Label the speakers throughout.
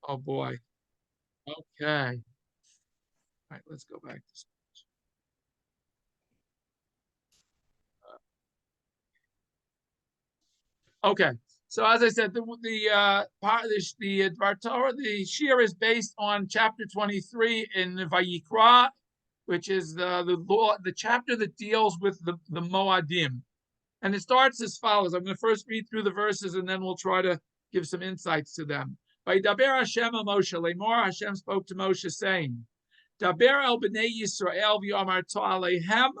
Speaker 1: Oh boy. Okay. All right, let's go back to. Okay. So as I said, the part the Dvar Torah, the Shir is based on chapter 23 in Vayikra, which is the law, the chapter that deals with the Moadim. And it starts as follows. I'm going to first read through the verses and then we'll try to give some insights to them. Vayidaber Hashem el Moshe, Lemor Hashem spoke to Moshe saying, Daber el bnei Yisrael v'yomar to aleihem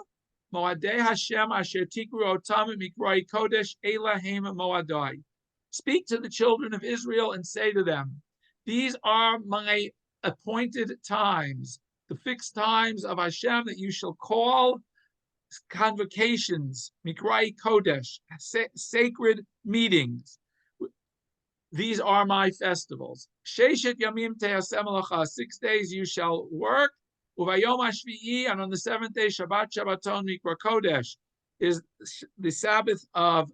Speaker 1: moadei Hashem asher tikru otam mikroi kodesh elahem moadai. Speak to the children of Israel and say to them, these are my appointed times, the fixed times of Hashem that you shall call convocations, mikrai kodesh, sacred meetings. These are my festivals. Sheshet yamim te'asem malacha, 6 days you shall work. Uvayom hashvi'i, and on the 7th day, Shabbat Shabbaton mikra kodesh, is the Sabbath of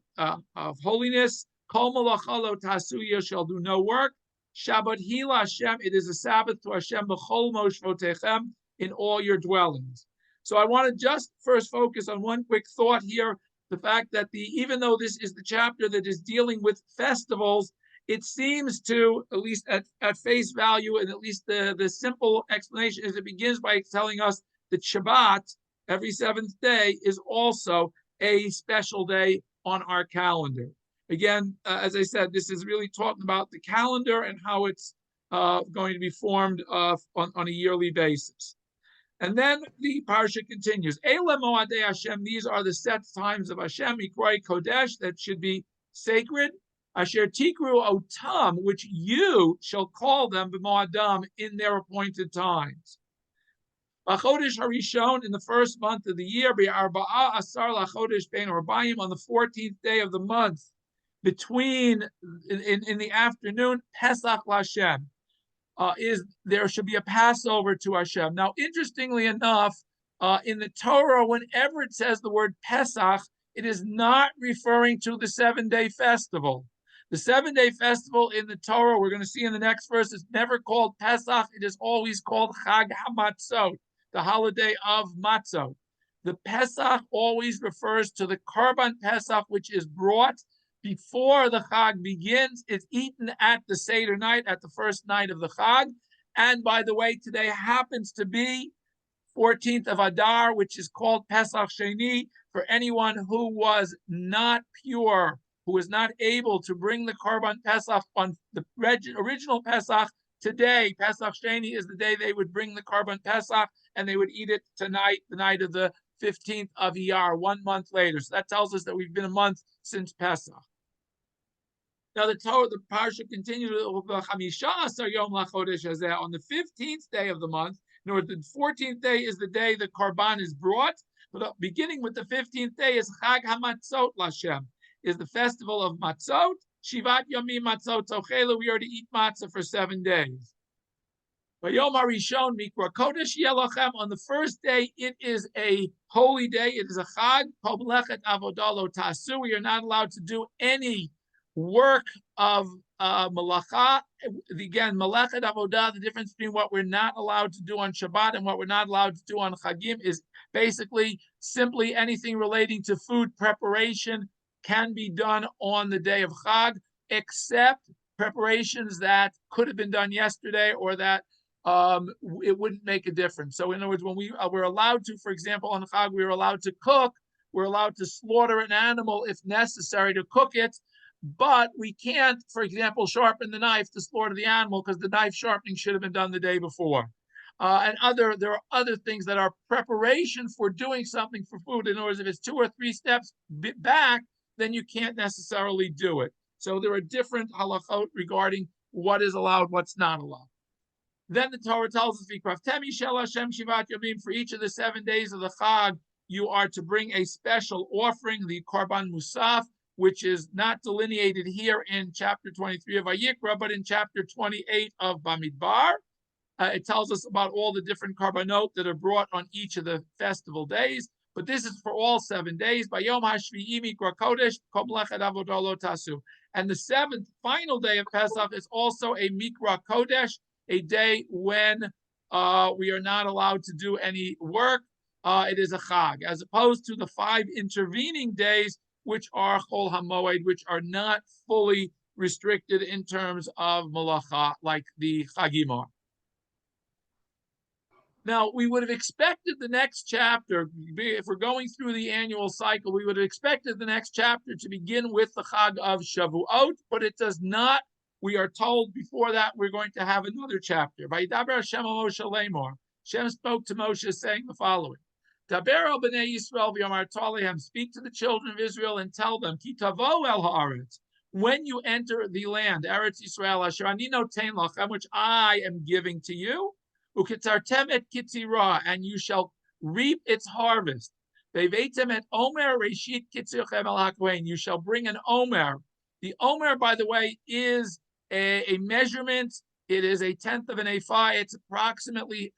Speaker 1: holiness. Kol malacha lo tasu, you shall do no work. Shabbat hila Hashem, it is a Sabbath to Hashem b'chol moshvotechem, in all your dwellings. So I want to just first focus on one quick thought here, the fact that even though this is the chapter that is dealing with festivals, it seems to, at least at face value, and at least the simple explanation is it begins by telling us that Shabbat, every 7th day, is also a special day on our calendar. Again, as I said, this is really talking about the calendar and how it's going to be formed on a yearly basis. And then the parsha continues. Eila moadei Hashem, these are the set times of Hashem, Mikroi Kodesh, that should be sacred. Asher tikru otam, which you shall call them b'moadam, in their appointed times. B'chodesh harishon, in the first month of the year, b'arba'a asar lachodesh bein arbaim, on the 14th day of the month, between in the afternoon, Pesach l'Hashem. There should be a Passover to Hashem. Now, interestingly enough, in the Torah, whenever it says the word Pesach, it is not referring to the 7-day festival. The 7-day festival in the Torah, we're going to see in the next verse, is never called Pesach. It is always called Chag HaMatzot, the holiday of Matzot. The Pesach always refers to the Karban Pesach, which is brought before the Chag begins. It's eaten at the Seder night, at the first night of the Chag. And by the way, today happens to be 14th of Adar, which is called Pesach Sheni, for anyone who was not pure, who was not able to bring the Karban Pesach on the original Pesach. Today, Pesach Sheni is the day they would bring the Karban Pesach, and they would eat it tonight, the night of the 15th of Iyar, 1 month later. So that tells us that we've been a month since Pesach. Now the parsha continues on the 15th day of the month. In other words, the 14th day is the day the Karban is brought, but beginning with the 15th day is Chag HaMatzot Lashem, is the festival of Matzot. Shivat Yomim Matzot Tochelu, we are to eat matzah for 7 days. Vayom HaRishon Mikra Kodesh Yelochem, on the first day it is a holy day, it is a Chag, Kol Melechet Avodah Lo Tasu, we are not allowed to do any work of malacha. Again, Melechet Avodah, the difference between what we're not allowed to do on Shabbat and what we're not allowed to do on Chagim is basically simply anything relating to food preparation can be done on the day of Chag, except preparations that could have been done yesterday or that it wouldn't make a difference. So in other words, when we're allowed to, for example, on Chag, we're allowed to cook, we're allowed to slaughter an animal if necessary to cook it, but we can't, for example, sharpen the knife to slaughter the animal because the knife sharpening should have been done the day before. And there are other things that are preparation for doing something for food. In other words, if it's 2 or 3 steps back, then you can't necessarily do it. So there are different halachot regarding what is allowed, what's not allowed. Then the Torah tells us, for each of the 7 days of the Chag, you are to bring a special offering, the Karban Musaf, which is not delineated here in chapter 23 of Vayikra, but in chapter 28 of Bamidbar. It tells us about all the different karbanot that are brought on each of the festival days. But this is for all 7 days. Bayom hashvi'i mikra kodesh kol melechet avodah lo tasu. And the seventh, final day of Pesach is also a mikra kodesh, a day when we are not allowed to do any work. It is a chag, as opposed to the 5 intervening days, which are chol hamoed, which are not fully restricted in terms of malacha, like the chagim are. Now, we would have expected the next chapter, if we're going through the annual cycle, we would have expected the next chapter to begin with the Chag of Shavuot, but it does not. We are told before that we're going to have another chapter. Vayidaber Hashem al Moshe lemor. Hashem spoke to Moshe saying the following. Daber al b'nei Yisrael v'yomar ta'alehem. Speak to the children of Israel and tell them, Ki tavo el haaretz. When you enter the land, Eretz Yisrael, asher ani noten lachem, which I am giving to you, ukitzartem et kitzira, and you shall reap its harvest. Ve'veitem et Omer reshit kitzirchem el hakohen. You shall bring an Omer. The Omer, by the way, is a measurement. It is a tenth of an ephah. It's approximately,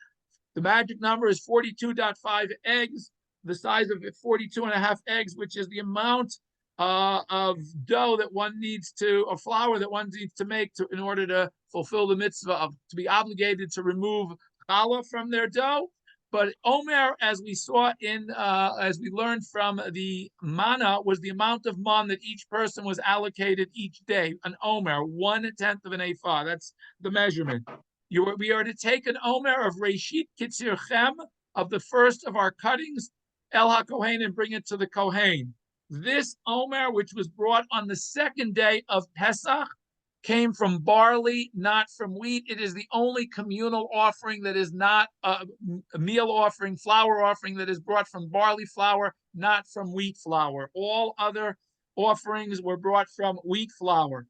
Speaker 1: the magic number is 42.5 eggs, the size of 42.5 eggs, which is the amount of dough that one needs to, or flour that one needs to make in order to fulfill the mitzvah of to be obligated to remove challah from their dough. But Omer, as we saw as we learned from the manna, was the amount of man that each person was allocated each day. An Omer, 1/10 of an ephah. That's the measurement. We are to take an Omer of Reshit Kitzir Chem, of the first of our cuttings, El HaKohen, and bring it to the Kohen. This Omer, which was brought on the second day of Pesach, came from barley, not from wheat. It is the only communal offering that is not a meal offering, flour offering, that is brought from barley flour, not from wheat flour. All other offerings were brought from wheat flour.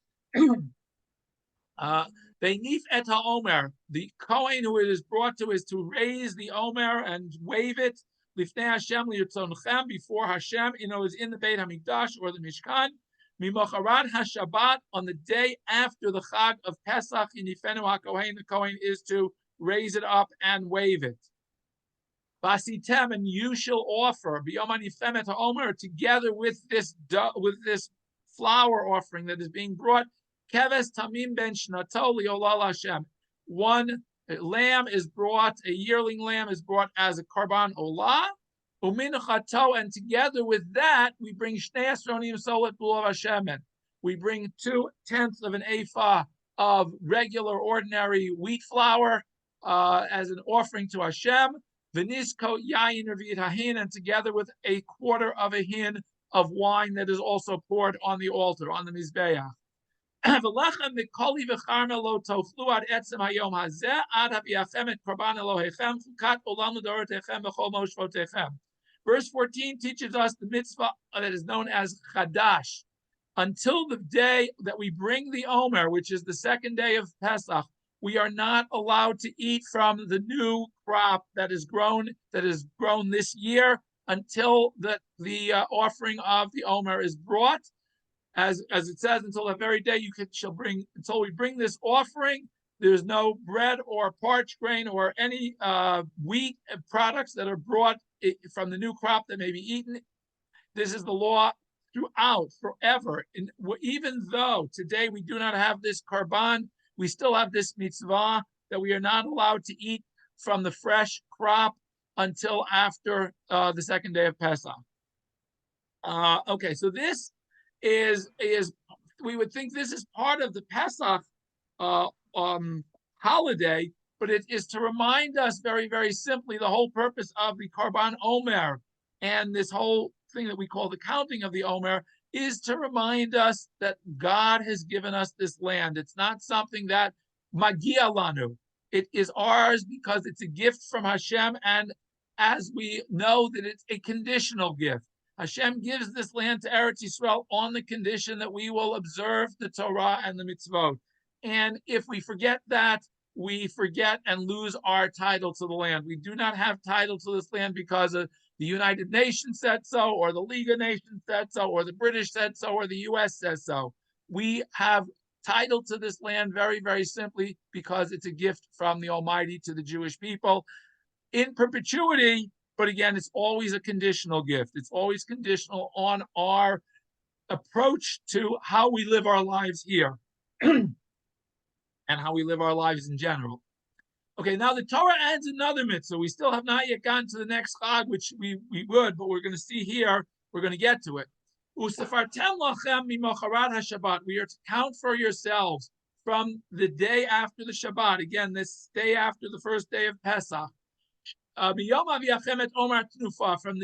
Speaker 1: Beneath et ha-omer, the Kohen who it is brought to is to raise the Omer and wave it Lifnei Hashem liyitzonechem, before Hashem, is in the Beit Hamikdash or the Mishkan. Mimocharat HaShabbat, on the day after the Chag of Pesach, Yinifenu HaKohen, the Kohen is to raise it up and wave it. Vasitem, and you shall offer B'yom Hanifem et HaOmer, together with this flour offering that is being brought. Keves Tamim ben Shnato li'olal Hashem. One lamb is brought, a yearling lamb is brought as a karban olah, uminachato, and together with that we bring shnei asronim solet b'lov hashemen. We bring 2/10 of an ephah of regular, ordinary wheat flour as an offering to Hashem. V'nisko yayin revi'it hahin, and together with 1/4 of a hin of wine that is also poured on the altar, on the mizbeach. Verse 14 teaches us the mitzvah that is known as chadash. Until the day that we bring the Omer, which is the second day of Pesach, we are not allowed to eat from the new crop that is grown this year until the offering of the Omer is brought. As it says, until that very day until we bring this offering, there's no bread or parched grain or any wheat products that are brought from the new crop that may be eaten. This is the law throughout, forever. And even though today we do not have this karban, we still have this mitzvah that we are not allowed to eat from the fresh crop until after the second day of Pesach. Okay, so this is we would think this is part of the Pesach holiday, but it is to remind us very, very simply the whole purpose of the Karban Omer and this whole thing that we call the counting of the Omer is to remind us that God has given us this land. It's not something that magia lanu. It is ours because it's a gift from Hashem, and as we know that it's a conditional gift. Hashem gives this land to Eretz Yisrael on the condition that we will observe the Torah and the mitzvot. And if we forget that, we forget and lose our title to the land. We do not have title to this land because the United Nations said so, or the League of Nations said so, or the British said so, or the US says so. We have title to this land very, very simply because it's a gift from the Almighty to the Jewish people. In perpetuity, But again, it's always a conditional gift. It's always conditional on our approach to how we live our lives here and how we live our lives in general. Okay, now the Torah adds another mitzvah. We still have not yet gotten to the next chag, which we would, but we're going to see here, we're going to get to it. Usafartem lachem mimocharat haShabbat. We are to count for yourselves from the day after the Shabbat. Again, this day after the first day of Pesach. From the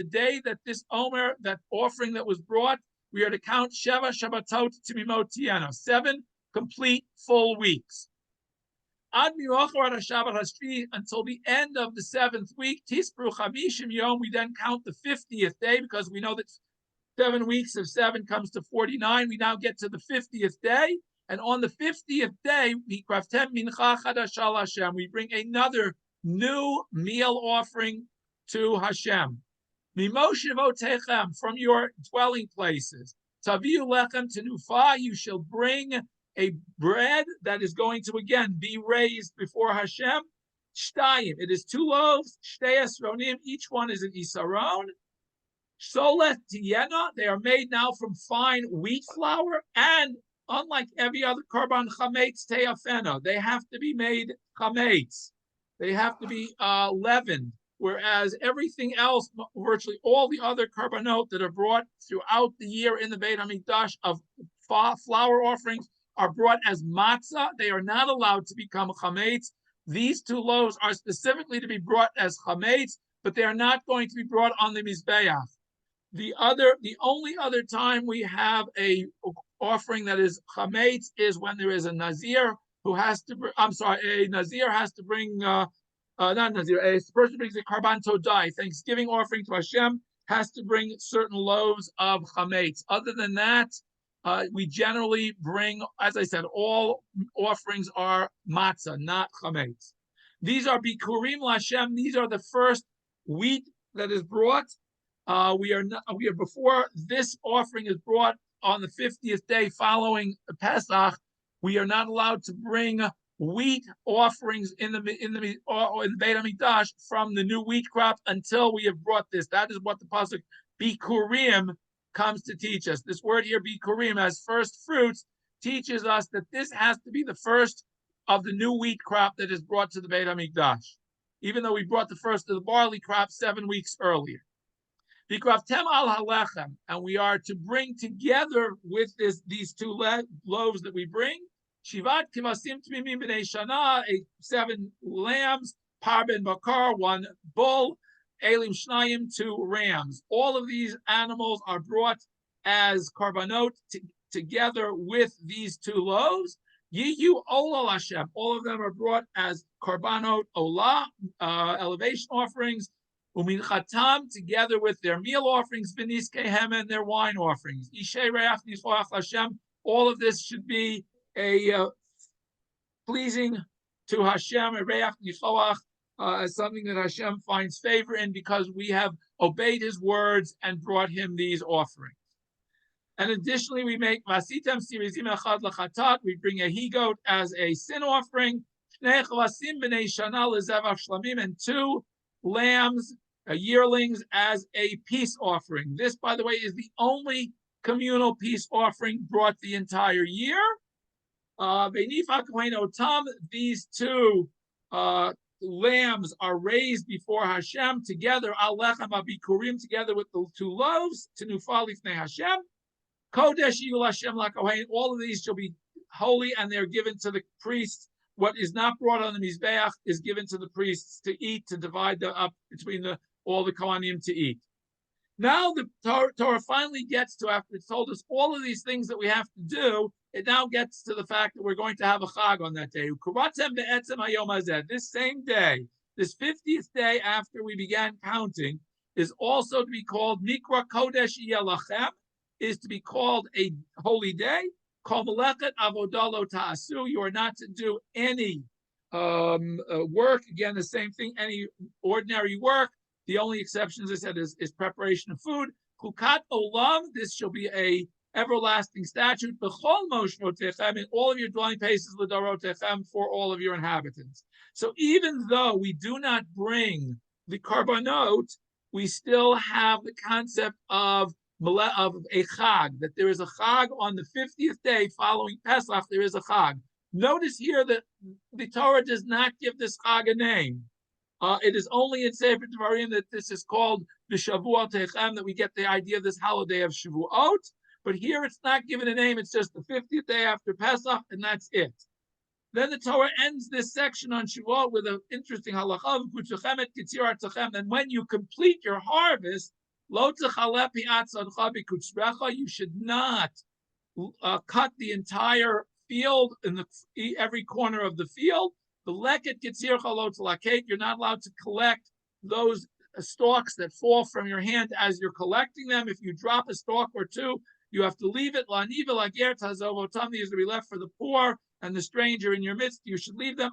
Speaker 1: day that this Omer, that offering that was brought, we are to count Sheva Shabbatot Timimot Tiena, 7 complete full weeks. Ad until the end of the 7th week, Tispru Chamishim Yom, we then count the 50th day, because we know that 7 weeks of 7 comes to 49. We now get to the 50th day, and on the 50th day, we bring another new meal offering to Hashem. From your dwelling places. Taviu lechem tenufa, you shall bring a bread that is going to again be raised before Hashem. Shtayim, it is 2 loaves. Shtei esronim, each one is an isaron. Solet tiena, they are made now from fine wheat flour, and unlike every other korban chametz teafena, they have to be made chametz. They have to be leavened, whereas everything else, virtually all the other korbanot that are brought throughout the year in the Beit HaMikdash of flour offerings are brought as matzah. They are not allowed to become chametz. These 2 loaves are specifically to be brought as chametz, but they are not going to be brought on the mizbeach. The only other time we have a offering that is chametz is when there is a nazir who has to. A nazir has to bring. Not nazir. A person brings a karban todai, Thanksgiving offering to Hashem, has to bring certain loaves of chametz. Other than that, we generally bring, as I said, all offerings are matzah, not chametz. These are bikurim l'Hashem. These are the first wheat that is brought. We are before this offering is brought on the 50th day following Pesach. We are not allowed to bring wheat offerings in the Beit HaMikdash from the new wheat crop until we have brought this. That is what the pasuk bikurim comes to teach us. This word here, bikurim, as first fruits, teaches us that this has to be the first of the new wheat crop that is brought to the Beit HaMikdash, even though we brought the first of the barley crop 7 weeks earlier. And we are to bring together with these 2 loaves that we bring, Shivat kivasim tmimim b'nei shana, 7 lambs, par ben bakar, 1 bull, elim shnayim, 2 rams. All of these animals are brought as karbanot together with these 2 loaves. Yiyu ola Hashem. All of them are brought as karbanot olah, elevation offerings. Umin chatam, together with their meal offerings, v'nis kehem, and their wine offerings. Ishay reach nishoach Hashem. All of this should be a pleasing to Hashem, a reach nishoach, as something that Hashem finds favor in, because we have obeyed His words and brought Him these offerings. And additionally, we make vasitem sirizim echad lachatat. We bring a he-goat as a sin offering. Shnei chavasim b'nei shana lezevach shlamim, and 2 lambs, yearlings, as a peace offering. This, by the way, is the only communal peace offering brought the entire year. These 2 lambs are raised before Hashem together, al lechem abikurim, together with the 2 loaves, tenufa lifnei Hashem. Kodesh yul Hashem lakohen. All of these shall be holy, and they're given to the priests. What is not brought on the mizbeach is given to the priests to eat, to divide up between all the kohanim to eat. Now the Torah finally gets to, after it's told us all of these things that we have to do, it now gets to the fact that we're going to have a chag on that day. This same day, this 50th day after we began counting, is also to be called Mikra Kodesh Yelachem, is to be called a holy day. Kol Melechet Avodah Lo Ta'asu. You are not to do any work. Again, the same thing, any ordinary work. The only exception, as I said, is preparation of food. Chukat Olam, this shall be a everlasting statute. B'chol Moshnotechem, in all of your dwelling places, L'darotechem, for all of your inhabitants. So even though we do not bring the karbanot we still have the concept of a chag, that there is a chag on the 50th day following Pesach. There is a chag. Notice here that the Torah does not give this chag a name. It is only in Sefer Devarim that this is called the Shavuot Techem, that we get the idea of this holiday of Shavuot. But here it's not given a name. It's just the 50th day after Pesach, and that's it. Then the Torah ends this section on Shavuot with an interesting halacha. And when you complete your harvest, you should not cut the entire field in every corner of the field. You're not allowed to collect those stalks that fall from your hand as you're collecting them. If you drop a stalk or two, you have to leave it. These are to be left for the poor and the stranger in your midst. You should leave them.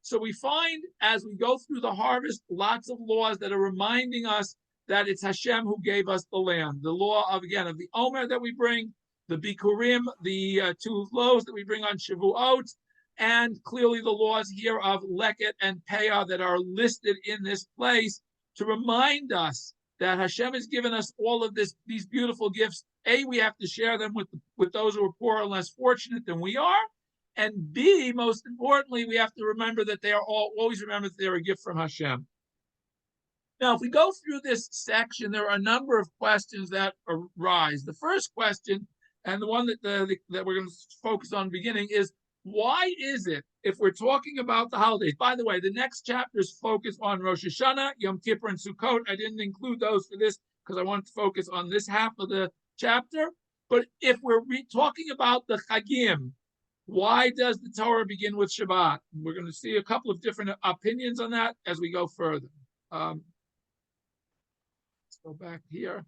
Speaker 1: So we find, as we go through the harvest, lots of laws that are reminding us that it's Hashem who gave us the land. The law of the Omer that we bring, the Bikurim, the 2 loaves that we bring on Shavuot, and clearly the laws here of Leket and Peah that are listed in this place to remind us that Hashem has given us all of these beautiful gifts. A, we have to share them with those who are poorer and less fortunate than we are. And B, most importantly, we have to remember that always remember that they're a gift from Hashem. Now, if we go through this section, there are a number of questions that arise. The first question, and the one that we're going to focus on beginning, is why is it, if we're talking about the holidays? By the way, the next chapters focus on Rosh Hashanah, Yom Kippur, and Sukkot. I didn't include those for this because I wanted to focus on this half of the chapter. But if we're talking about the Chagim, why does the Torah begin with Shabbat? We're going to see a couple of different opinions on that as we go further. Let's go back here.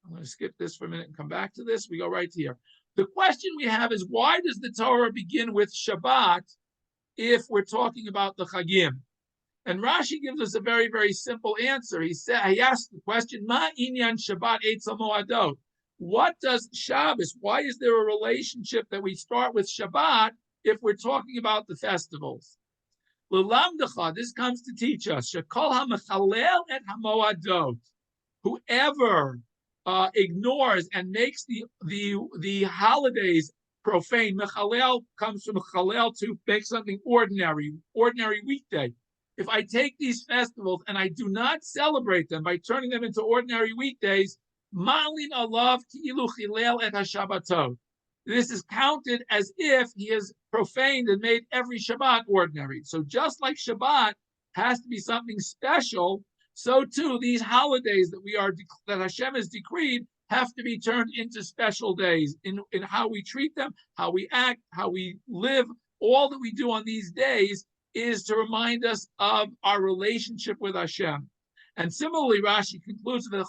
Speaker 1: I'm going to skip this for a minute and come back to this. We go right here. The question we have is, why does the Torah begin with Shabbat if we're talking about the Chagim? And Rashi gives us a very, very simple answer. He asked the question, Ma inyan Shabbat Eitzel Moadot? What does Shabbos, why is there a relationship that we start with Shabbat if we're talking about the festivals? L'lamdecha, this comes to teach us, Shekol ha'mechalel et ha'moadot, whoever ignores and makes the holidays profane. Mechalel comes from mechalel, to make something ordinary weekday. If I take these festivals and I do not celebrate them by turning them into ordinary weekdays, malin alav ki'ilu chilel et hashabbatot. This is counted as if he has profaned and made every Shabbat ordinary. So just like Shabbat has to be something special, so too these holidays that Hashem has decreed have to be turned into special days in how we treat them, how we act, how we live. All that we do on these days is to remind us of our relationship with Hashem. And similarly, Rashi concludes with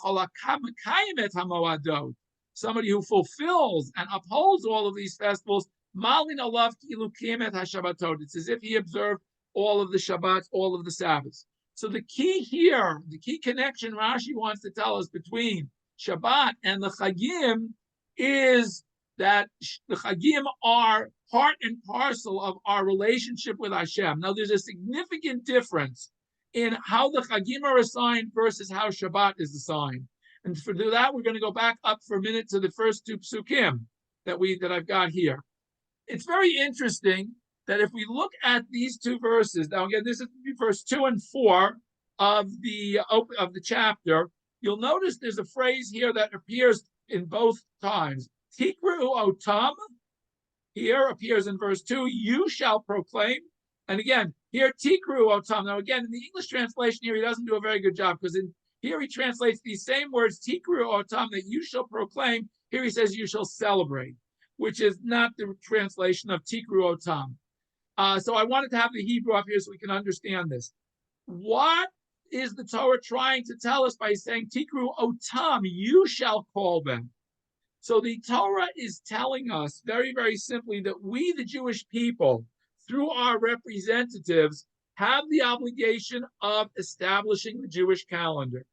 Speaker 1: somebody who fulfills and upholds all of these festivals. It's as if he observed all of the Shabbats, all of the Sabbaths. So the key here, the key connection Rashi wants to tell us between Shabbat and the Chagim is that the Chagim are part and parcel of our relationship with Hashem. Now, there's a significant difference in how the Chagim are assigned versus how Shabbat is assigned. And for that, we're going to go back up for a minute to the first 2 psukim that I've got here. It's very interesting that if we look at these 2 verses, now again, this is verse 2 and 4 of the chapter, you'll notice there's a phrase here that appears in both times. Tikru otam, here appears in verse 2, you shall proclaim. And again, here, tikru otam. Now again, in the English translation here, he doesn't do a very good job, because here he translates these same words, tikru otam, that you shall proclaim. Here he says you shall celebrate, which is not the translation of tikru otam. So I wanted to have the Hebrew up here so we can understand this. What is the Torah trying to tell us by saying, Tikru otam, you shall call them? So the Torah is telling us very, very simply that we, the Jewish people, through our representatives, have the obligation of establishing the Jewish calendar.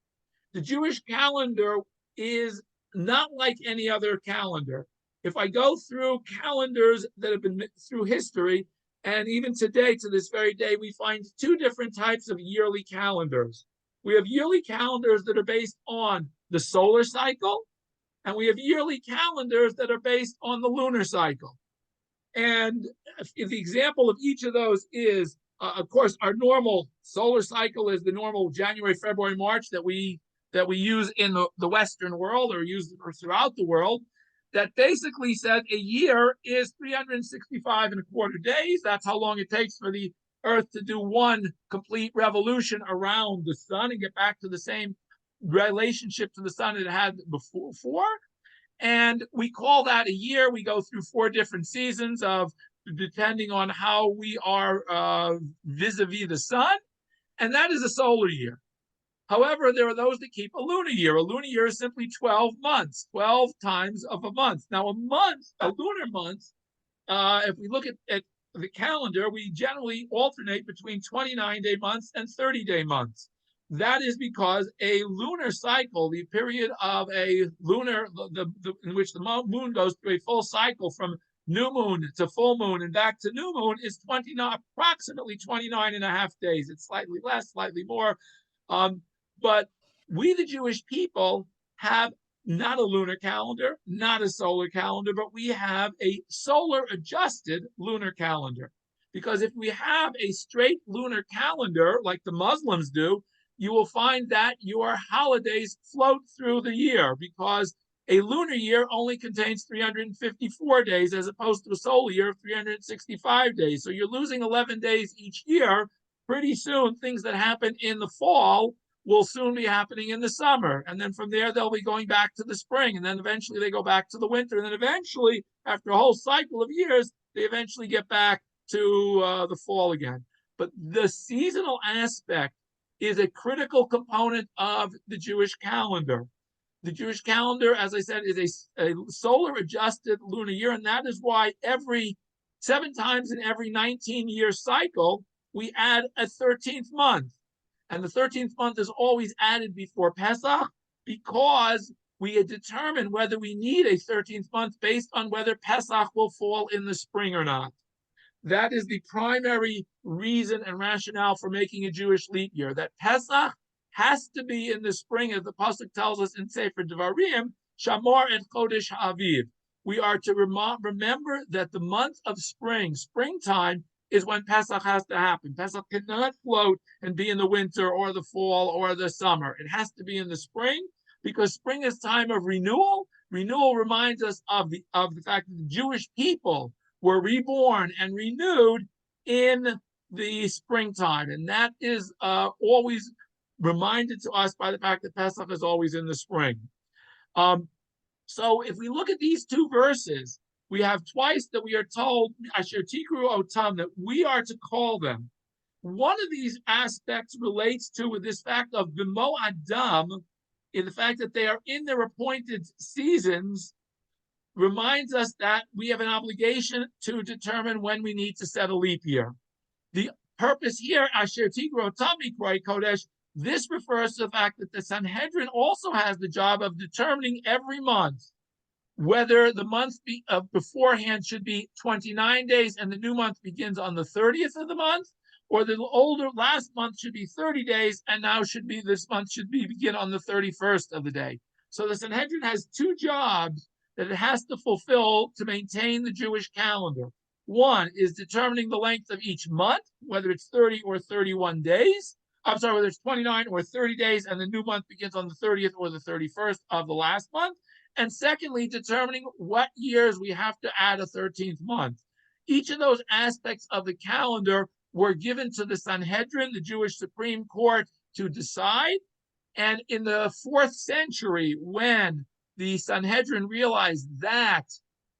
Speaker 1: The Jewish calendar is not like any other calendar. If I go through calendars that have been through history, and even today, to this very day, we find 2 different types of yearly calendars. We have yearly calendars that are based on the solar cycle, and we have yearly calendars that are based on the lunar cycle. And if the example of each of those is, of course, our normal solar cycle is the normal January, February, March that we use in the Western world or use throughout the world. That basically said a year is 365 and a quarter days. That's how long it takes for the Earth to do one complete revolution around the sun and get back to the same relationship to the sun it had before. And we call that a year. We go through 4 different seasons of depending on how we are vis-a-vis the sun, and that is a solar year. However, there are those that keep a lunar year. A lunar year is simply 12 months, 12 times of a month. Now, a lunar month, if we look at the calendar, we generally alternate between 29-day months and 30-day months. That is because a lunar cycle, the period of a lunar, in which the moon goes through a full cycle from new moon to full moon and back to new moon, is approximately 29 and a half days. It's slightly less, slightly more. But we, the Jewish people, have not a lunar calendar, not a solar calendar, but we have a solar adjusted lunar calendar. Because if we have a straight lunar calendar like the Muslims do, you will find that your holidays float through the year, because a lunar year only contains 354 days as opposed to a solar year of 365 days. So you're losing 11 days each year. Pretty soon, things that happen in the fall will soon be happening in the summer. And then from there, they'll be going back to the spring. And then eventually they go back to the winter. And then eventually, after a whole cycle of years, they eventually get back to the fall again. But the seasonal aspect is a critical component of the Jewish calendar. The Jewish calendar, as I said, is a solar adjusted lunar year. And that is why 7 times in every 19-year cycle, we add a 13th month. And the 13th month is always added before Pesach, because we had determined whether we need a 13th month based on whether Pesach will fall in the spring or not. That is the primary reason and rationale for making a Jewish leap year, that Pesach has to be in the spring, as the pasuk tells us in Sefer Devarim, Shamor et Chodesh Aviv. We are to remember that the month of springtime, is when Pesach has to happen. Pesach cannot float and be in the winter or the fall or the summer. It has to be in the spring, because spring is time of renewal. Renewal reminds us of the fact that the Jewish people were reborn and renewed in the springtime. And that is always reminded to us by the fact that Pesach is always in the spring. So if we look at these 2 verses, we have twice that we are told, Asher Tikru Otam, that we are to call them. One of these aspects relates to this fact of B'mo Adam, in the fact that they are in their appointed seasons, reminds us that we have an obligation to determine when we need to set a leap year. The purpose here, Asher Tigro Tami Kroi Kodesh, this refers to the fact that the Sanhedrin also has the job of determining every month whether the month beforehand should be 29 days and the new month begins on the 30th of the month, or the last month should be 30 days and now this month should begin on the 31st of the day. So the Sanhedrin has 2 jobs that it has to fulfill to maintain the Jewish calendar. One is determining the length of each month, whether it's 30 or 31 days. Whether it's 29 or 30 days, and the new month begins on the 30th or the 31st of the last month. And secondly, determining what years we have to add a 13th month. Each of those aspects of the calendar were given to the Sanhedrin, the Jewish Supreme Court, to decide. And in the 4th century, when the Sanhedrin realized that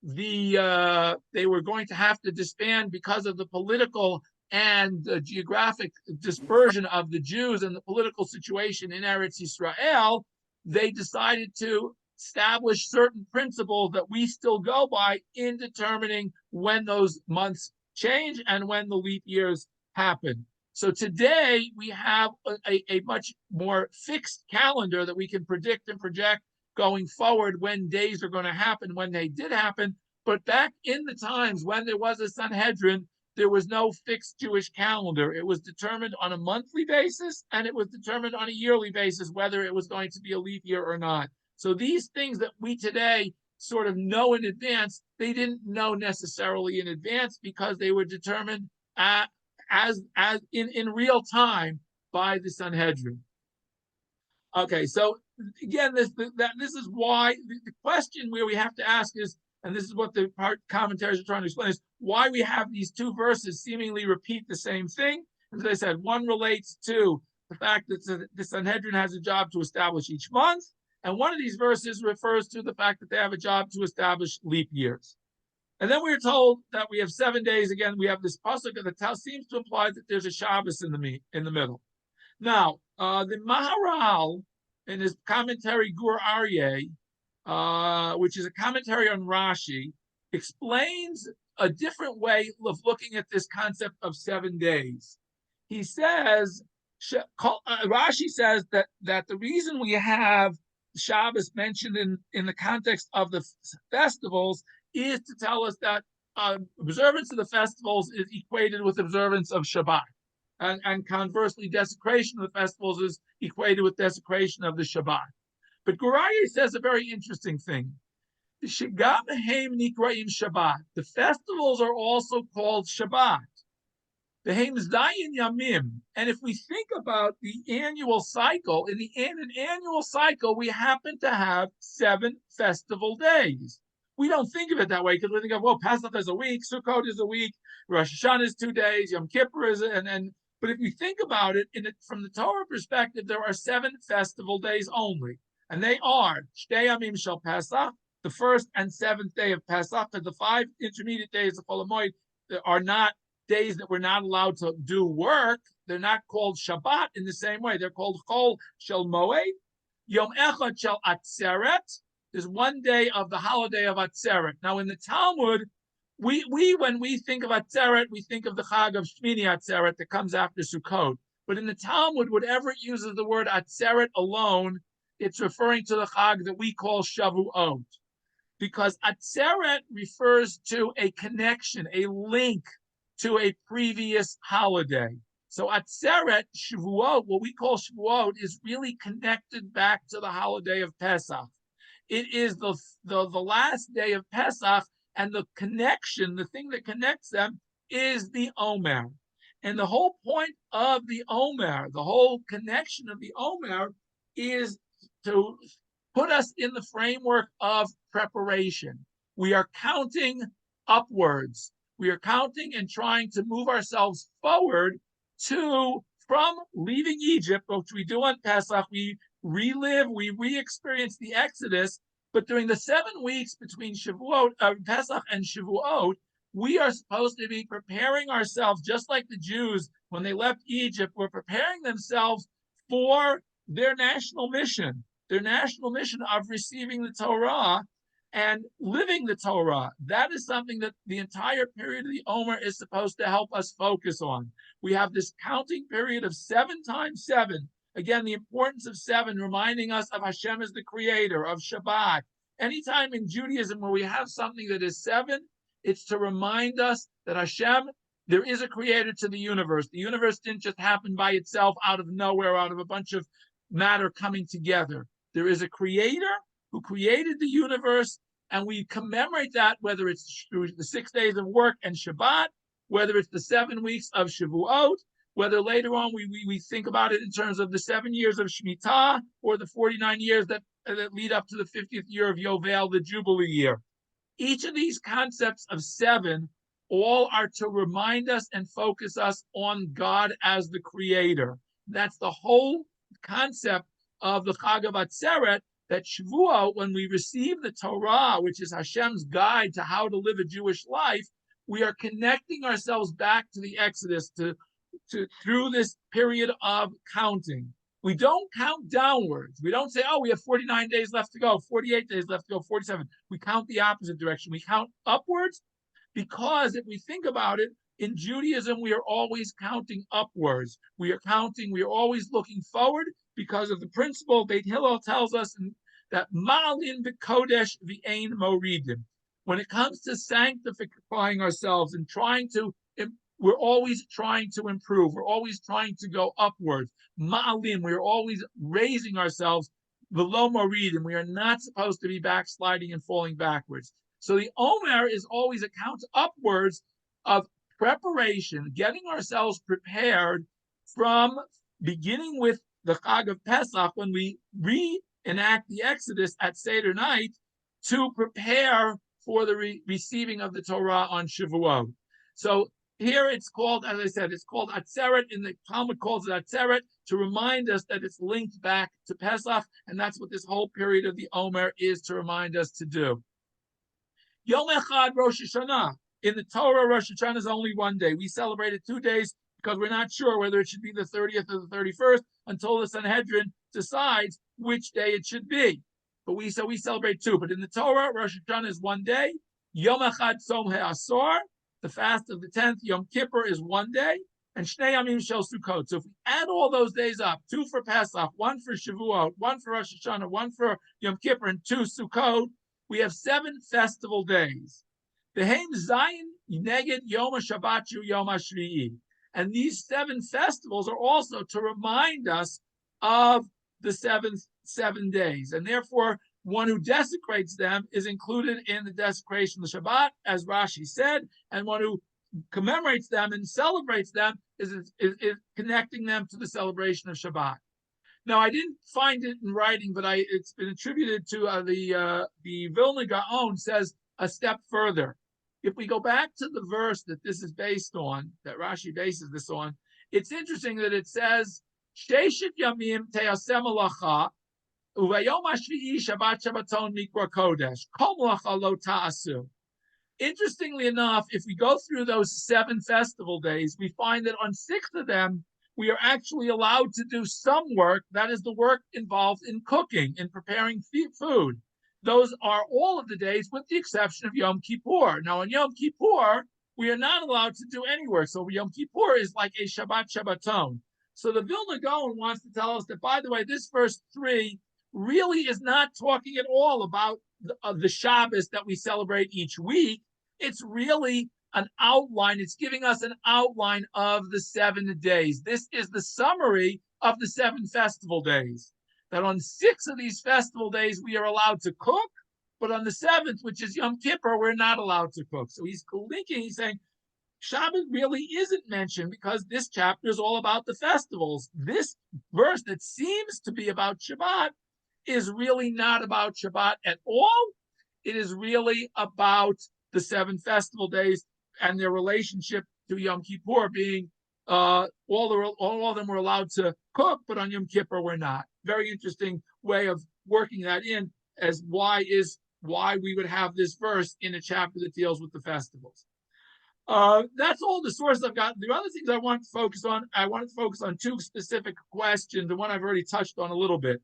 Speaker 1: they were going to have to disband because of the political and geographic dispersion of the Jews and the political situation in Eretz Yisrael, they decided to establish certain principles that we still go by in determining when those months change and when the leap years happen. So today we have a much more fixed calendar that we can predict and project going forward when days are going to happen, when they did happen. But back in the times when there was a Sanhedrin, there was no fixed Jewish calendar. It was determined on a monthly basis, and it was determined on a yearly basis whether it was going to be a leap year or not. So these things that we today sort of know in advance, they didn't know necessarily in advance because they were determined as in real time by the Sanhedrin. Okay, so again, this is why the question where we have to ask is, and this is what the commentaries are trying to explain, is why we have these two verses seemingly repeat the same thing. As I said, one relates to the fact that the Sanhedrin has a job to establish each month, and one of these verses refers to the fact that they have a job to establish leap years. And then we're told that we have 7 days. Again, we have this pasuk that seems to imply that there's a Shabbos in the middle. Now, the Maharal, in his commentary Gur Aryeh, which is a commentary on Rashi, explains a different way of looking at this concept of 7 days. He says, Rashi says that the reason we have Shabbos mentioned in the context of the festivals is to tell us that observance of the festivals is equated with observance of Shabbat. And conversely, desecration of the festivals is equated with desecration of the Shabbat. But Gur Aryeh says a very interesting thing. The festivals are also called Shabbat. The Zayin Yamim. And if we think about the annual cycle, in an annual cycle, we happen to have 7 festival days. We don't think of it that way because we think of, well, Pesach is a week, Sukkot is a week, Rosh Hashanah is 2 days, Yom Kippur is, but if we think about it, from the Torah perspective, there are 7 festival days only. And they are Shtei Yamim Shel Pesach, the 1st and 7th day of Pesach, and the 5 intermediate days of Chol HaMoed are not days that we're not allowed to do work. They're not called Shabbat in the same way. They're called Chol Shel Moed, Yom Echad Shel Atzeret. There's 1 day of the holiday of Atzeret. Now, in the Talmud, we when we think of Atzeret, we think of the Chag of Shmini Atzeret that comes after Sukkot. But in the Talmud, whatever it uses the word Atzeret alone, it's referring to the Chag that we call Shavuot. Because Atzeret refers to a connection, a link to a previous holiday. So Atzeret, Shavuot, what we call Shavuot, is really connected back to the holiday of Pesach. It is the last day of Pesach, and the connection, the thing that connects them, is the Omer. And the whole point of the Omer, the whole connection of the Omer, is to put us in the framework of preparation. We are counting upwards. We are counting and trying to move ourselves forward from leaving Egypt, which we do on Pesach. We relive, we re-experience the Exodus, but during the 7 weeks between Pesach and Shavuot, we are supposed to be preparing ourselves, just like the Jews, when they left Egypt, were preparing themselves for their national mission of receiving the Torah and living the Torah. That is something that the entire period of the Omer is supposed to help us focus on. We have this counting period of 7 times 7. Again, the importance of 7, reminding us of Hashem as the creator, of Shabbat. Anytime in Judaism where we have something that is 7, it's to remind us that Hashem, there is a creator to the universe. The universe didn't just happen by itself out of nowhere, out of a bunch of matter coming together. There is a creator who created the universe, and we commemorate that, whether it's through the 6 days of work and Shabbat, whether it's the 7 weeks of Shavuot, whether later on we think about it in terms of the 7 years of Shemitah or the 49 years that lead up to the 50th year of Yovel, the Jubilee year. Each of these concepts of 7 all are to remind us and focus us on God as the creator. That's the whole concept of the Chag of Atzeret, that Shavuot, when we receive the Torah, which is Hashem's guide to how to live a Jewish life, we are connecting ourselves back to the Exodus, through this period of counting. We don't count downwards. We don't say, oh, we have 49 days left to go, 48 days left to go, 47. We count the opposite direction. We count upwards, because if we think about it, in Judaism, we are always counting upwards. We are always looking forward, because of the principle Beit Hillel tells us that Ma'alin b'kodesh v'ein moridim. When it comes to sanctifying ourselves and trying to we're always trying to improve. We're always trying to go upwards. Ma'alim, we're always raising ourselves. Below Morid, and we are not supposed to be backsliding and falling backwards. So the Omer is always a count upwards of preparation, getting ourselves prepared from beginning with the Chag of Pesach, when we reenact the Exodus at Seder night, to prepare for the receiving of the Torah on Shavuot. So here it's called, as I said, it's called Atzeret. In the Talmud calls it Atzeret to remind us that it's linked back to Pesach, and that's what this whole period of the Omer is to remind us to do. Yom Echad Rosh Hashanah. In the Torah, Rosh Hashanah is only one day. We celebrate it 2 days because we're not sure whether it should be the 30th or the 31st until the Sanhedrin decides which day it should be. But we celebrate 2. But in the Torah, Rosh Hashanah is 1 day. Yom Echad Tzom HaAsor, the fast of the 10th, Yom Kippur is 1 day, and Shnei Yamim Shel Sukkot. So if we add all those days up, 2 for Pesach, 1 for Shavuot, 1 for Rosh Hashanah, 1 for Yom Kippur, and 2 Sukkot, we have 7 festival days. Behem Zayin Neged Yom HaShabbat Yom HaShvi'i. And these 7 festivals are also to remind us of the 7 days. And therefore, one who desecrates them is included in the desecration of the Shabbat, as Rashi said, and one who commemorates them and celebrates them is connecting them to the celebration of Shabbat. Now, I didn't find it in writing, but it's been attributed to the Vilna Gaon says a step further. If we go back to the verse that this is based on, that Rashi bases this on, it's interesting that it says, Sheshet Yamim Te'asem Alacha, Uvayom HaShvi'i Shabbat Shabbaton Mikra Kodesh, Kol Melacha Lo Ta'asu. Interestingly enough, if we go through those 7 festival days, we find that on 6 of them, we are actually allowed to do some work. That is the work involved in cooking, in preparing food. Those are all of the days with the exception of Yom Kippur. Now, on Yom Kippur, we are not allowed to do any work. So Yom Kippur is like a Shabbat Shabbaton. So the Vilna Gaon wants to tell us that, by the way, this verse 3 really is not talking at all about the Shabbos that we celebrate each week. It's really an outline. It's giving us an outline of the 7 days. This is the summary of the 7 festival days. That on 6 of these festival days, we are allowed to cook, but on the 7th, which is Yom Kippur, we're not allowed to cook. So he's linking, he's saying, Shabbat really isn't mentioned because this chapter is all about the festivals. This verse that seems to be about Shabbat is really not about Shabbat at all. It is really about the 7 festival days and their relationship to Yom Kippur being all of them were allowed to cook, but on Yom Kippur we're not. Very interesting way of working that in as why we would have this verse in a chapter that deals with the festivals. That's all the sources I've got. The other things I want to focus on, 2 specific questions, the one I've already touched on a little bit.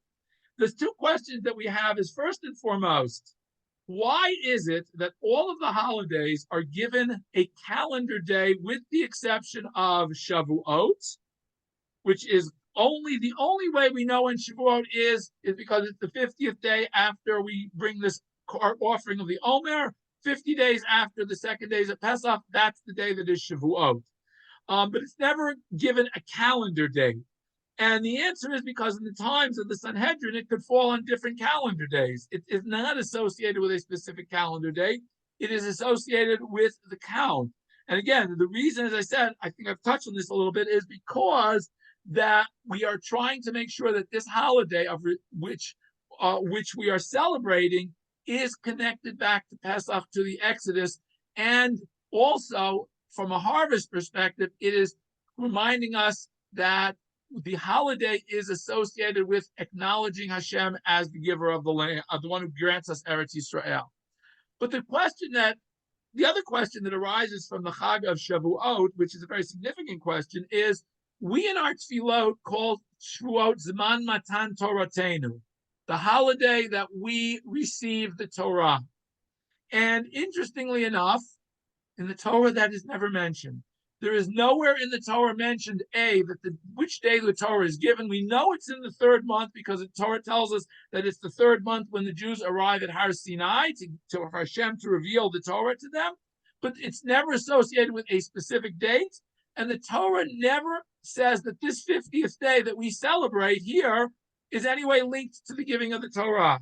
Speaker 1: There's 2 questions that we have is first and foremost, why is it that all of the holidays are given a calendar day with the exception of Shavuot, which is the only way we know when Shavuot is because it's the 50th day after we bring this offering of the Omer, 50 days after the 2nd days of Pesach, that's the day that is Shavuot. But it's never given a calendar day. And the answer is because in the times of the Sanhedrin, it could fall on different calendar days. It is not associated with a specific calendar day. It is associated with the count. And again, the reason, as I said, I think I've touched on this a little bit, is because that we are trying to make sure that this holiday of which we are celebrating is connected back to Pesach, to the Exodus, and also from a harvest perspective, it is reminding us that the holiday is associated with acknowledging Hashem as the giver of the land, the one who grants us Eretz Yisrael. But the other question that arises from the Chag of Shavuot, which is a very significant question, is we in our tefillot call Shavuot Zman Matan Toratenu, the holiday that we receive the Torah. And interestingly enough, in the Torah that is never mentioned. There is nowhere in the Torah mentioned which day the Torah is given. We know it's in the 3rd month because the Torah tells us that it's the 3rd month when the Jews arrive at Har Sinai for Hashem to reveal the Torah to them. But it's never associated with a specific date. And the Torah never says that this 50th day that we celebrate here is anyway linked to the giving of the Torah.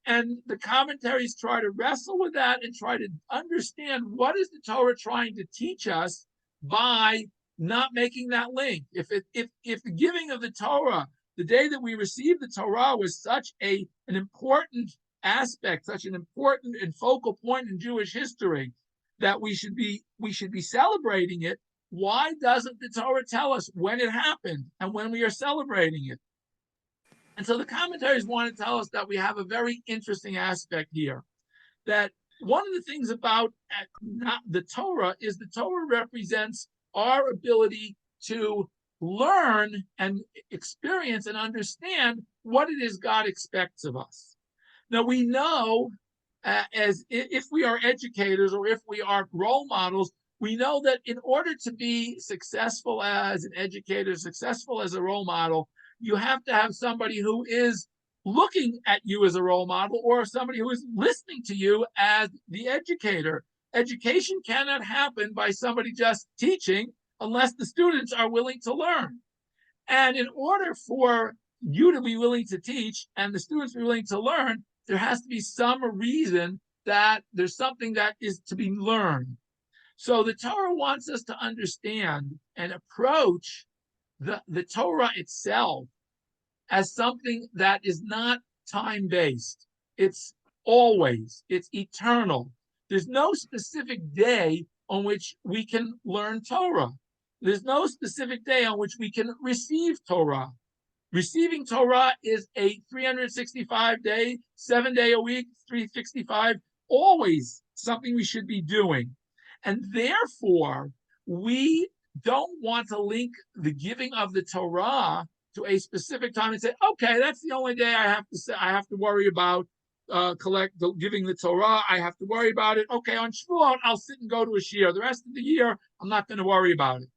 Speaker 1: And the commentaries try to wrestle with that and try to understand what is the Torah trying to teach us by not making that link. If the giving of the Torah, the day that we received the Torah, was such an important aspect, such an important and focal point in Jewish history, that we should be celebrating it, why doesn't the Torah tell us when it happened and when we are celebrating it? And so the commentaries want to tell us that we have a very interesting aspect here, that one of the things about the Torah is the Torah represents our ability to learn and experience and understand what it is God expects of us. Now, we know, as if we are educators or if we are role models, we know that in order to be successful as an educator, successful as a role model, you have to have somebody who is looking at you as a role model, or somebody who is listening to you as the educator. Education cannot happen by somebody just teaching unless the students are willing to learn. And in order for you to be willing to teach and the students be willing to learn, there has to be some reason that there's something that is to be learned. So the Torah wants us to understand and approach the Torah itself as something that is not time-based. It's eternal. There's no specific day on which we can learn Torah. There's no specific day on which we can receive Torah. Receiving Torah is a 365-day, 7-day a week, 365, always something we should be doing. And therefore, we don't want to link the giving of the Torah to a specific time and say, okay, that's the only day I have to worry about giving the Torah. I have to worry about it. Okay, on Shavuot, I'll sit and go to a shiur. The rest of the year, I'm not going to worry about it.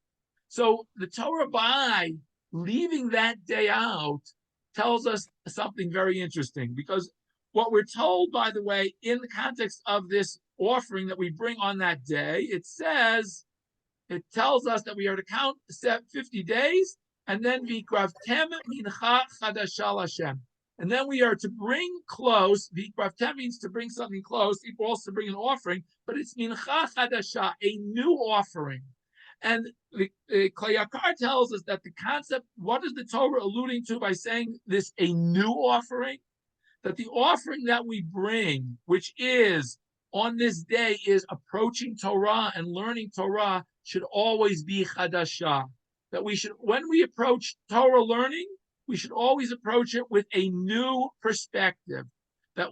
Speaker 1: So the Torah, by leaving that day out, tells us something very interesting, because what we're told, by the way, in the context of this offering that we bring on that day, it tells us that we are to count 50 days, and then Vikravtem mincha chadasha Hashem. And then we are to bring close. Vikravtem means to bring something close. People also bring an offering, but it's mincha chadasha, a new offering. And the Klayakar tells us that the concept, what is the Torah alluding to by saying this, a new offering? That the offering that we bring, which is on this day, is approaching Torah and learning Torah, should always be chadasha. That we should, when we approach Torah learning, we should always approach it with a new perspective. That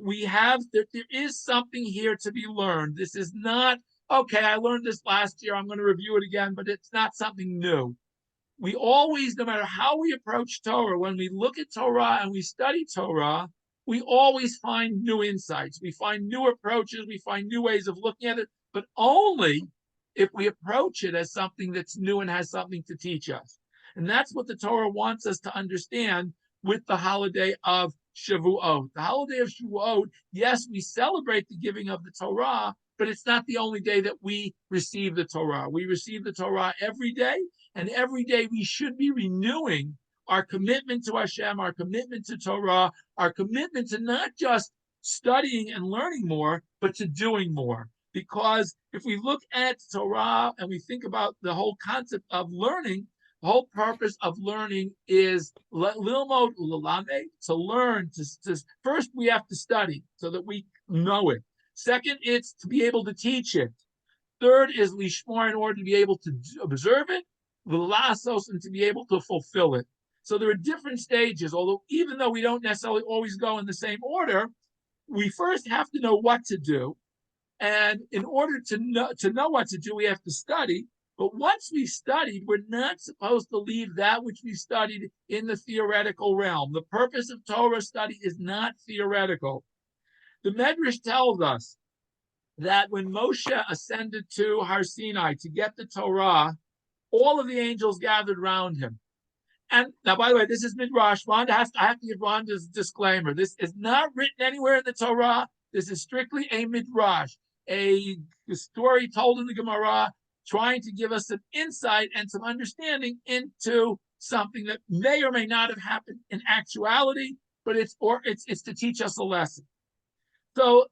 Speaker 1: there is something here to be learned. This is not, okay, I learned this last year, I'm going to review it again, but it's not something new. We always, no matter how we approach Torah, when we look at Torah and we study Torah, we always find new insights. We find new approaches. We find new ways of looking at it, but only if we approach it as something that's new and has something to teach us. And that's what the Torah wants us to understand with the holiday of Shavuot. The holiday of Shavuot, yes, we celebrate the giving of the Torah, but it's not the only day that we receive the Torah. We receive the Torah every day, and every day we should be renewing our commitment to Hashem, our commitment to Torah, our commitment to not just studying and learning more, but to doing more. Because if we look at Torah and we think about the whole concept of learning, the whole purpose of learning is lilmod ulalame, to learn. First, we have to study so that we know it. Second, it's to be able to teach it. Third is lishmor, in order to be able to observe it, v'lasos, and to be able to fulfill it. So there are different stages, although even though we don't necessarily always go in the same order, we first have to know what to do. And in order to know what to do, we have to study. But once we studied, we're not supposed to leave that which we studied in the theoretical realm. The purpose of Torah study is not theoretical. The Medrash tells us that when Moshe ascended to Har Sinai to get the Torah, all of the angels gathered around him. And now, by the way, this is Midrash. I have to give Rhonda's disclaimer. This is not written anywhere in the Torah. This is strictly a Midrash, a story told in the Gemara trying to give us some insight and some understanding into something that may or may not have happened in actuality, but it's to teach us a lesson. So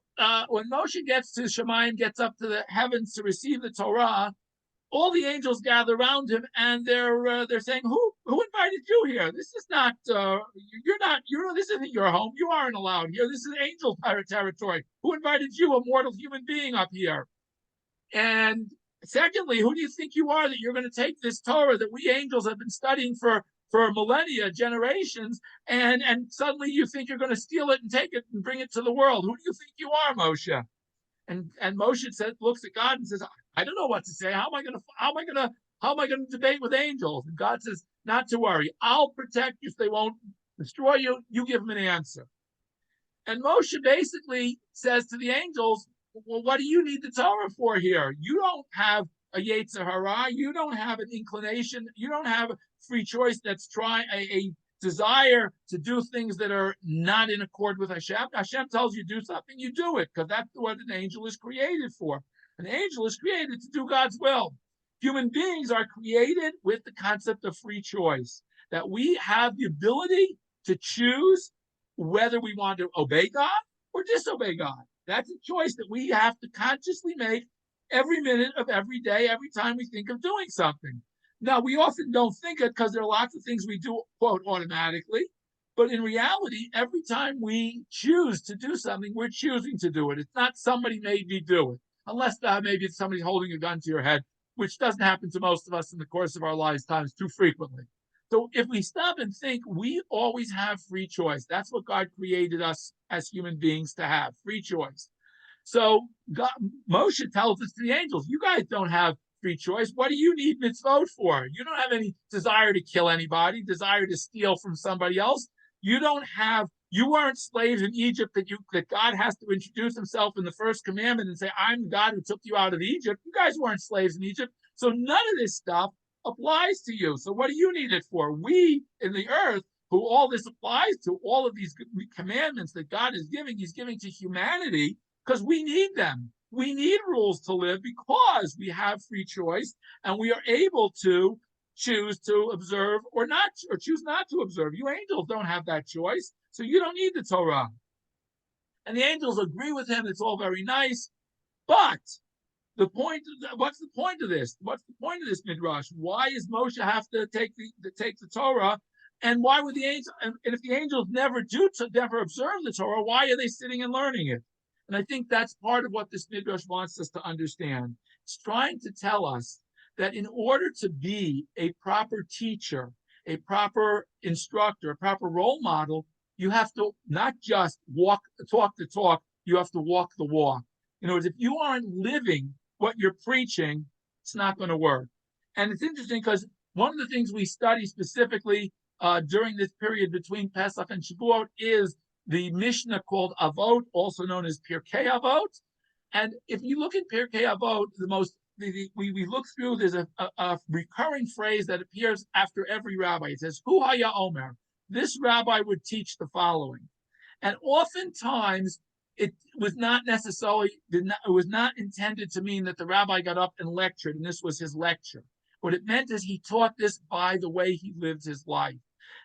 Speaker 1: when Moshe gets to Shemayim, gets up to the heavens to receive the Torah, all the angels gather around him, and they're saying, "Who invited you here? This is not you're not this isn't your home. You aren't allowed here. This is angel territory. Who invited you, a mortal human being, up here? And secondly, who do you think you are that you're going to take this Torah that we angels have been studying for millennia, generations, and suddenly you think you're going to steal it and take it and bring it to the world? Who do you think you are, Moshe?" And Moshe looks at God and says, "I don't know what to say. How am I going to debate with angels?" And God says, "Not to worry. I'll protect you so they won't destroy you. You give them an answer." And Moshe basically says to the angels, "Well, what do you need the Torah for here? You don't have a Yetzer Hara. You don't have an inclination. You don't have a free choice that's a desire to do things that are not in accord with Hashem. Hashem tells you to do something, you do it, because that's what an angel is created for. An angel is created to do God's will. Human beings are created with the concept of free choice, that we have the ability to choose whether we want to obey God or disobey God. That's a choice that we have to consciously make every minute of every day, every time we think of doing something. Now, we often don't think it because there are lots of things we do, quote, automatically. But in reality, every time we choose to do something, we're choosing to do it. It's not somebody made me do it, unless maybe it's somebody holding a gun to your head, which doesn't happen to most of us in the course of our lifetimes too frequently. So if we stop and think, we always have free choice. That's what God created us as human beings to have, free choice. So Moshe tells us to the angels, you guys don't have free choice. What do you need mitzvot for? You don't have any desire to kill anybody, desire to steal from somebody else. You weren't slaves in Egypt that God has to introduce himself in the first commandment and say, I'm God who took you out of Egypt. You guys weren't slaves in Egypt. So none of this stuff applies to you. So what do you need it for? We in the earth, who all this applies to, all of these commandments that God is giving, he's giving to humanity because we need them. We need rules to live because we have free choice and we are able to choose to observe or choose not to observe. You angels don't have that choice, so you don't need the Torah. And the angels agree with him. It's all very nice, but what's the point of this? What's the point of this midrash? Why does Moshe have to take the Torah? And why would the angels? And if the angels never observe the Torah, why are they sitting and learning it? And I think that's part of what this midrash wants us to understand. It's trying to tell us that in order to be a proper teacher, a proper instructor, a proper role model, you have to not just talk the talk, you have to walk the walk. In other words, if you aren't living what you're preaching, it's not going to work. And it's interesting because one of the things we study specifically during this period between Pesach and Shavuot is the Mishnah called Avot, also known as Pirkei Avot. And if you look at Pirkei Avot, we look through, there's a recurring phrase that appears after every rabbi. It says, Hu haya Omer. This rabbi would teach the following. And oftentimes, it was not intended to mean that the rabbi got up and lectured, and this was his lecture. What it meant is he taught this by the way he lived his life.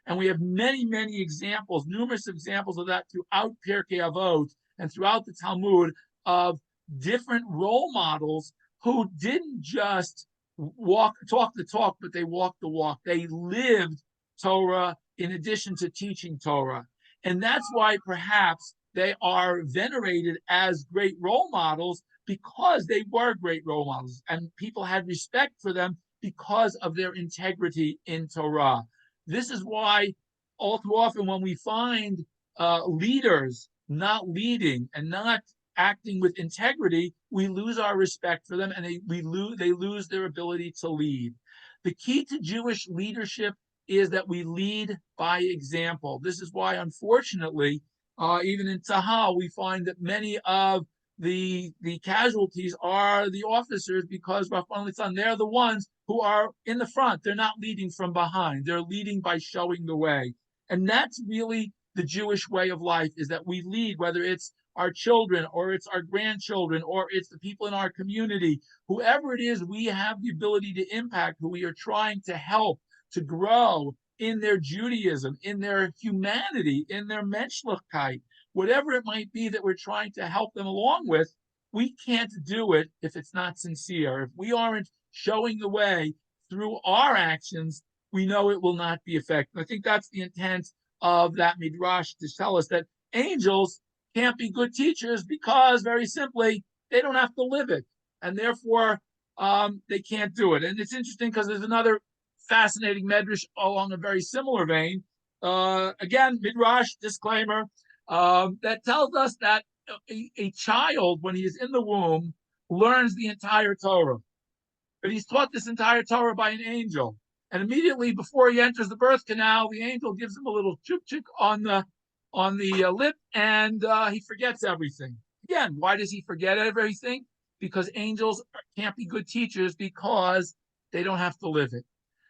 Speaker 1: And we have many, many examples, numerous examples of that throughout Pirkei Avot and throughout the Talmud of different role models who didn't just talk the talk, but they walked the walk. They lived Torah in addition to teaching Torah. And that's why perhaps they are venerated as great role models because they were great role models and people had respect for them because of their integrity in Torah. This is why all too often when we find leaders not leading and not acting with integrity, we lose our respect for them and they lose their ability to lead. The key to Jewish leadership is that we lead by example. This is why, unfortunately, even in Tzahal, we find that many of the casualties are the officers because they're the ones who are in the front. They're not leading from behind. They're leading by showing the way. And that's really the Jewish way of life, is that we lead, whether it's our children, or it's our grandchildren, or it's the people in our community, whoever it is we have the ability to impact, who we are trying to help to grow in their Judaism, in their humanity, in their menschlichkeit, whatever it might be that we're trying to help them along with, we can't do it if it's not sincere. If we aren't showing the way through our actions, we know it will not be effective. I think that's the intent of that midrash, to tell us that angels can't be good teachers because, very simply, they don't have to live it, and therefore they can't do it. And it's interesting because there's another fascinating medrash along a very similar vein. Again, midrash disclaimer, that tells us that a child, when he is in the womb, learns the entire Torah, but he's taught this entire Torah by an angel. And immediately before he enters the birth canal, the angel gives him a little chuk on the lip, and he forgets everything. Again, why does he forget everything? Because angels can't be good teachers because they don't have to live it.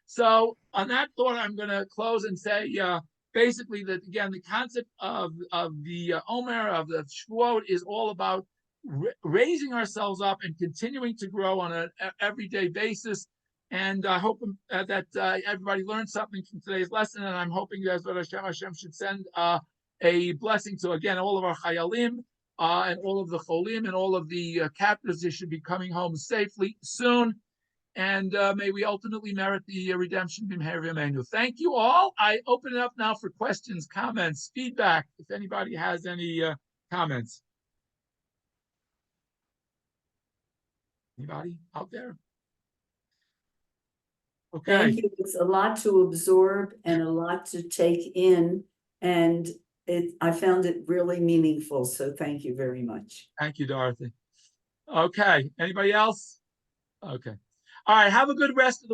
Speaker 1: So on that thought, I'm going to close and say, basically, that again, the concept of the Omer, of the Shavuot, is all about raising ourselves up and continuing to grow on an everyday basis. And I hope that everybody learned something from today's lesson. And I'm hoping that Hashem should send a blessing to, again, all of our chayalim and all of the cholim and all of the captives. They should be coming home safely soon. And may we ultimately merit the redemption. Thank you all. I open it up now for questions, comments, feedback, if anybody has any comments. Anybody out there? Okay.
Speaker 2: Thank you. It's a lot to absorb and a lot to take in, and I found it really meaningful. So thank you very much.
Speaker 1: Thank you, Dorothy. Okay. Anybody else? Okay. All right. Have a good rest of the